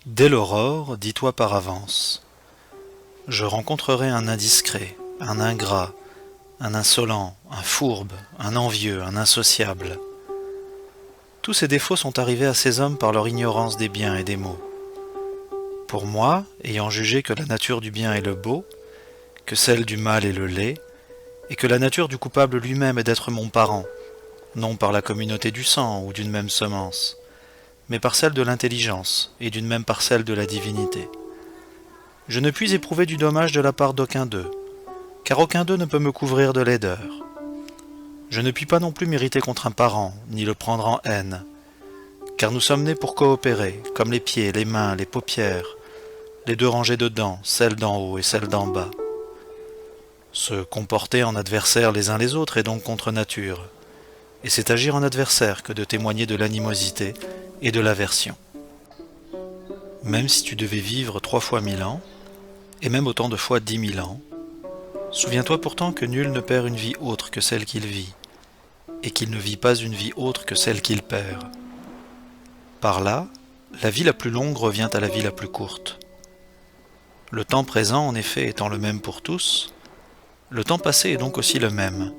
Dès l'aurore, dis-toi par avance. Je rencontrerai un indiscret, un ingrat, un insolent, un fourbe, un envieux, un insociable. Tous ces défauts sont arrivés à ces hommes par leur ignorance des biens et des maux. Pour moi, ayant jugé que la nature du bien est le beau, que celle du mal est le laid, et que la nature du coupable lui-même est d'être mon parent, non par la communauté du sang ou d'une même semence, mais par celle de l'intelligence et d'une même parcelle de la divinité. Je ne puis éprouver du dommage de la part d'aucun d'eux, car aucun d'eux ne peut me couvrir de laideur. Je ne puis pas non plus m'irriter contre un parent, ni le prendre en haine, car nous sommes nés pour coopérer, comme les pieds, les mains, les paupières, les deux rangées de dents, celle d'en haut et celle d'en bas. Se comporter en adversaires les uns les autres est donc contre nature, et c'est agir en adversaire que de témoigner de l'animosité et de l'aversion. Même si tu devais vivre 3 fois 1000 ans, et même autant de fois 10 000 ans, souviens-toi pourtant que nul ne perd une vie autre que celle qu'il vit, et qu'il ne vit pas une vie autre que celle qu'il perd. Par là, la vie la plus longue revient à la vie la plus courte. Le temps présent, en effet, étant le même pour tous, le temps passé est donc aussi le même,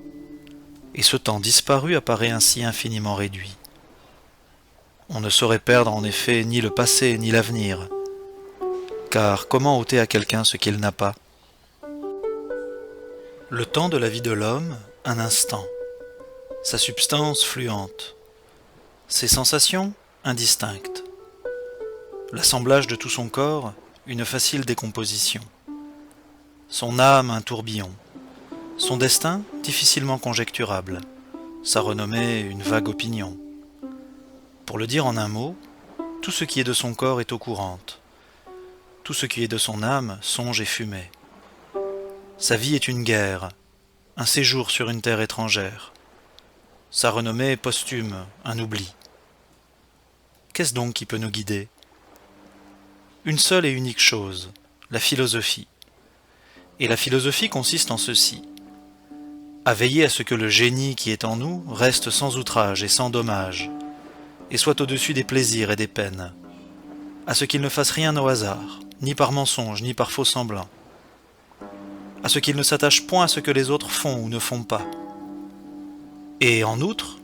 et ce temps disparu apparaît ainsi infiniment réduit. On ne saurait perdre en effet ni le passé ni l'avenir, car comment ôter à quelqu'un ce qu'il n'a pas? Le temps de la vie de l'homme, un instant, sa substance fluente, ses sensations indistinctes, l'assemblage de tout son corps, une facile décomposition, son âme un tourbillon, son destin difficilement conjecturable, sa renommée une vague opinion. Pour le dire en un mot, tout ce qui est de son corps est eau courante, tout ce qui est de son âme songe et fumée. Sa vie est une guerre, un séjour sur une terre étrangère, sa renommée est posthume, un oubli. Qu'est-ce donc qui peut nous guider? Une seule et unique chose, la philosophie. Et la philosophie consiste en ceci: à veiller à ce que le génie qui est en nous reste sans outrage et sans dommage, et soit au-dessus des plaisirs et des peines, à ce qu'il ne fasse rien au hasard, ni par mensonge, ni par faux semblant, à ce qu'il ne s'attache point à ce que les autres font ou ne font pas, et en outre,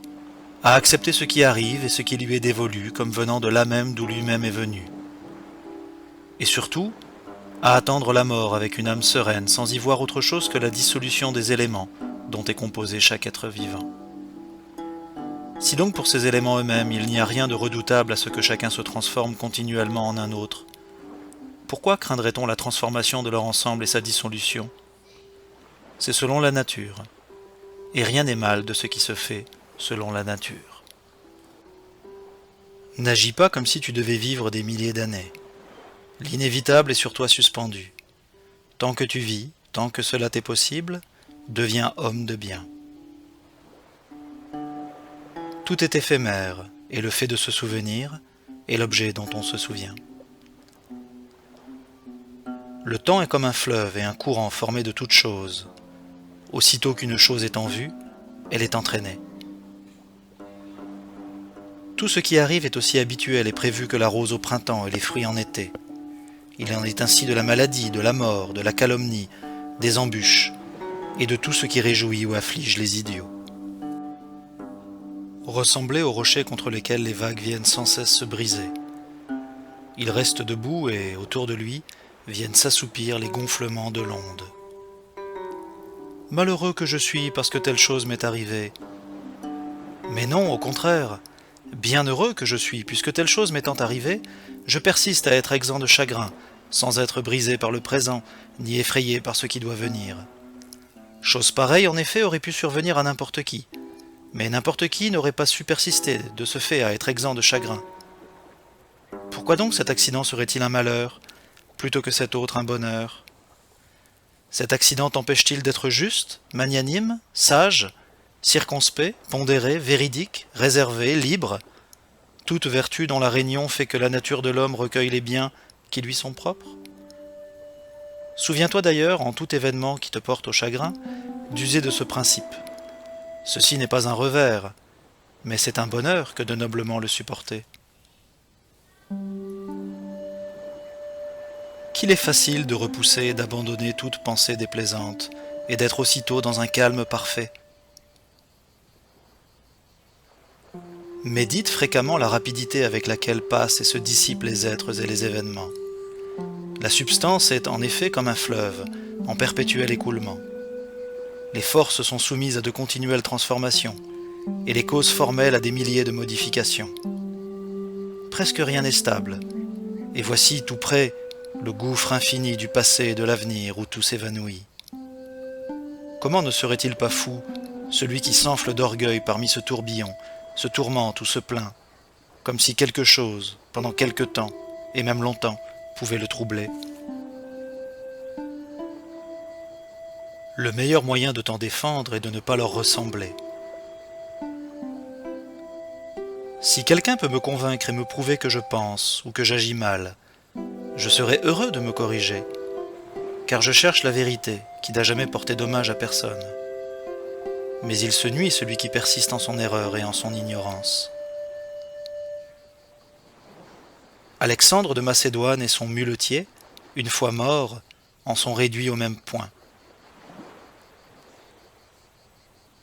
à accepter ce qui arrive et ce qui lui est dévolu comme venant de là même d'où lui-même est venu, et surtout, à attendre la mort avec une âme sereine sans y voir autre chose que la dissolution des éléments dont est composé chaque être vivant. Si donc pour ces éléments eux-mêmes il n'y a rien de redoutable à ce que chacun se transforme continuellement en un autre, pourquoi craindrait-on la transformation de leur ensemble et sa dissolution? C'est selon la nature, et rien n'est mal de ce qui se fait selon la nature. N'agis pas comme si tu devais vivre des milliers d'années. L'inévitable est sur toi suspendu. Tant que tu vis, tant que cela t'est possible, deviens homme de bien. Tout est éphémère, et le fait de se souvenir est l'objet dont on se souvient. Le temps est comme un fleuve et un courant formé de toutes choses. Aussitôt qu'une chose est en vue, elle est entraînée. Tout ce qui arrive est aussi habituel et prévu que la rose au printemps et les fruits en été. Il en est ainsi de la maladie, de la mort, de la calomnie, des embûches, et de tout ce qui réjouit ou afflige les idiots. Ressembler aux rochers contre lesquels les vagues viennent sans cesse se briser. Il reste debout et, autour de lui, viennent s'assoupir les gonflements de l'onde. Malheureux que je suis parce que telle chose m'est arrivée. Mais non, au contraire, bien heureux que je suis, puisque telle chose m'étant arrivée, je persiste à être exempt de chagrin, sans être brisé par le présent, ni effrayé par ce qui doit venir. Chose pareille, en effet, aurait pu survenir à n'importe qui, mais n'importe qui n'aurait pas su persister de ce fait à être exempt de chagrin. Pourquoi donc cet accident serait-il un malheur, plutôt que cet autre un bonheur? Cet accident t'empêche-t-il d'être juste, magnanime, sage, circonspect, pondéré, véridique, réservé, libre, toute vertu dont la réunion fait que la nature de l'homme recueille les biens qui lui sont propres? Souviens-toi d'ailleurs, en tout événement qui te porte au chagrin, d'user de ce principe. Ceci n'est pas un revers, mais c'est un bonheur que de noblement le supporter. qu'il est facile de repousser et d'abandonner toute pensée déplaisante, et d'être aussitôt dans un calme parfait. Médite fréquemment la rapidité avec laquelle passent et se dissipent les êtres et les événements. La substance est en effet comme un fleuve, en perpétuel écoulement. Les forces sont soumises à de continuelles transformations, et les causes formelles à des milliers de modifications. Presque rien n'est stable, et voici tout près le gouffre infini du passé et de l'avenir où tout s'évanouit. Comment ne serait-il pas fou, celui qui s'enfle d'orgueil parmi ce tourbillon, se tourmente ou se plaint, comme si quelque chose, pendant quelque temps, et même longtemps, pouvait le troubler. Le meilleur moyen de t'en défendre est de ne pas leur ressembler. Si quelqu'un peut me convaincre et me prouver que je pense ou que j'agis mal, je serai heureux de me corriger, car je cherche la vérité qui n'a jamais porté dommage à personne. Mais il se nuit celui qui persiste en son erreur et en son ignorance. Alexandre de Macédoine et son muletier, une fois morts, en sont réduits au même point.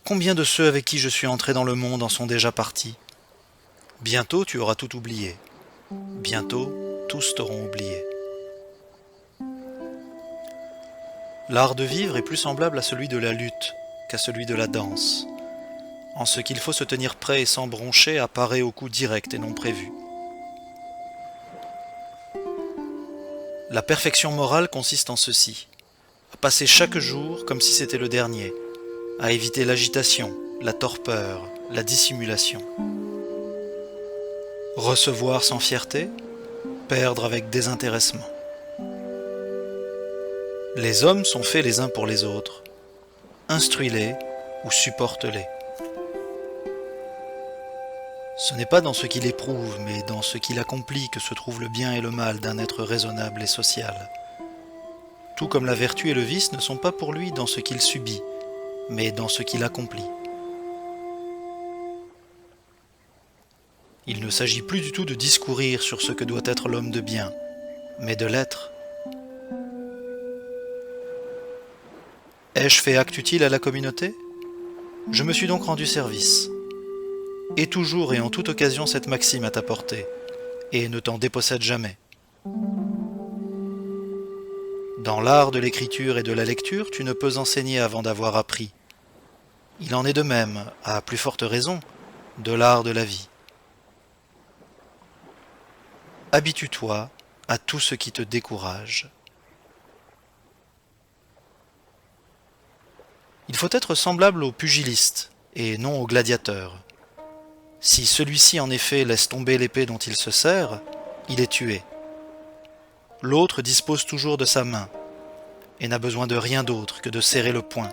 Combien de ceux avec qui je suis entré dans le monde en sont déjà partis? Bientôt tu auras tout oublié. Bientôt tous t'auront oublié. L'art de vivre est plus semblable à celui de la lutte qu'à celui de la danse, en ce qu'il faut se tenir prêt et sans broncher à parer aux coups directs et non prévus. La perfection morale consiste en ceci, à passer chaque jour comme si c'était le dernier, à éviter l'agitation, la torpeur, la dissimulation. Recevoir sans fierté, perdre avec désintéressement. Les hommes sont faits les uns pour les autres. Instruis-les ou supporte-les. Ce n'est pas dans ce qu'il éprouve, mais dans ce qu'il accomplit que se trouve le bien et le mal d'un être raisonnable et social. Tout comme la vertu et le vice ne sont pas pour lui dans ce qu'il subit, mais dans ce qu'il accomplit. Il ne s'agit plus du tout de discourir sur ce que doit être l'homme de bien, mais de l'être. Ai-je fait acte utile à la communauté? Je me suis donc rendu service. Aie toujours et en toute occasion cette maxime à ta portée, et ne t'en dépossède jamais. Dans l'art de l'écriture et de la lecture, tu ne peux enseigner avant d'avoir appris. Il en est de même, à plus forte raison, de l'art de la vie. Habitue-toi à tout ce qui te décourage. Il faut être semblable au pugiliste, et non au gladiateur. Si celui-ci en effet laisse tomber l'épée dont il se sert, il est tué. L'autre dispose toujours de sa main, et n'a besoin de rien d'autre que de serrer le poing.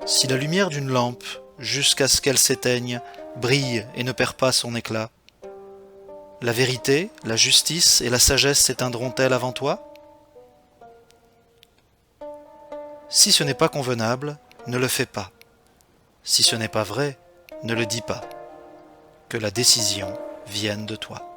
Si la lumière d'une lampe, jusqu'à ce qu'elle s'éteigne, brille et ne perd pas son éclat, la vérité, la justice et la sagesse s'éteindront-elles avant toi? Si ce n'est pas convenable, ne le fais pas. Si ce n'est pas vrai, ne le dis pas. Que la décision vienne de toi.